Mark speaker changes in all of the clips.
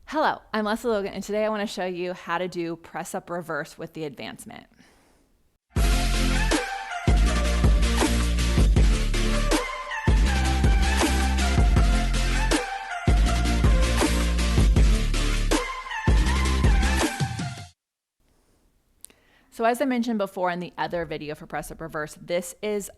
Speaker 1: Hello, I'm Lesley Logan, and today I want to show you how to do press up reverse with the advancement. So as I mentioned before in the other video for press up reverse, this is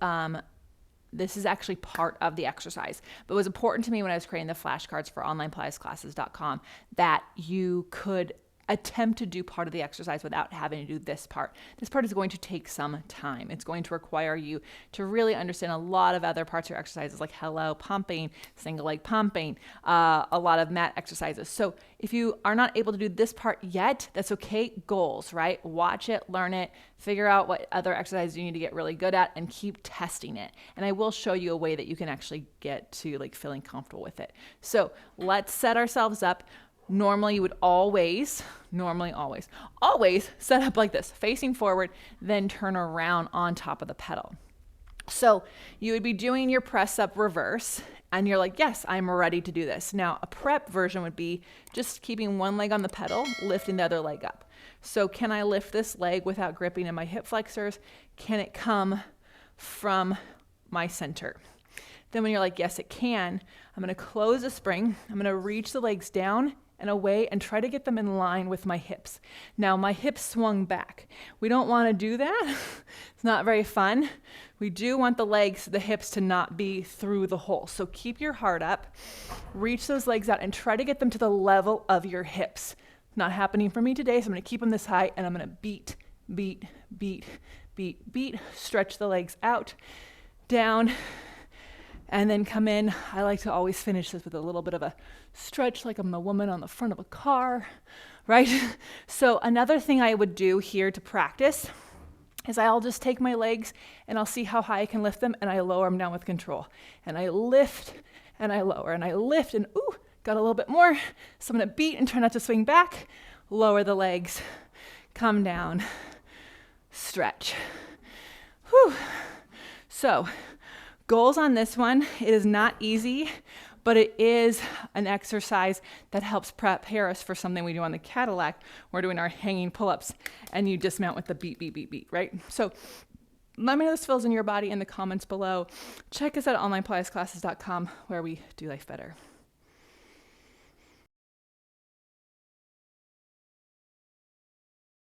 Speaker 1: actually part of the exercise, but it was important to me when I was creating the flashcards for onlinepilatesclasses.com that you could attempt to do part of the exercise without having to do this part. This part is going to take some time. It's going to require you to really understand a lot of other parts of your exercises like hello pumping, single leg pumping, a lot of mat exercises. So if you are not able to do this part yet, that's okay. Goals, right? Watch it, learn it, figure out what other exercises you need to get really good at and keep testing it. And I will show you a way that you can actually get to like feeling comfortable with it. So let's set ourselves up. Normally you would always set up like this, facing forward, then turn around on top of the pedal. So you would be doing your press up reverse and you're like, yes, I'm ready to do this. Now a prep version would be just keeping one leg on the pedal, lifting the other leg up. So can I lift this leg without gripping in my hip flexors? Can it come from my center? Then when you're like, yes, it can, I'm gonna close the spring. I'm gonna reach the legs down and away and try to get them in line with my hips. Now my hips swung back. We don't want to do that. It's not very fun. We do want the legs, the hips to not be through the hole. So keep your heart up, reach those legs out and try to get them to the level of your hips. Not happening for me today, so I'm going to keep them this high and I'm going to beat, beat, beat, beat, beat, stretch the legs out, down, and then come in. I like to always finish this with a little bit of a stretch like I'm a woman on the front of a car, right? So another thing I would do here to practice is I'll just take my legs and I'll see how high I can lift them and I lower them down with control. And I lift and I lower and I lift and ooh, got a little bit more. So I'm gonna beat and try not to swing back, lower the legs, come down, stretch. Whew. So goals on this one, it is not easy, but it is an exercise that helps prepare us for something we do on the Cadillac. We're doing our hanging pull-ups and you dismount with the beat, beat, beat, beat, right? So let me know how this feels in your body in the comments below. Check us out at onlinepilatesclasses.com where we do life better.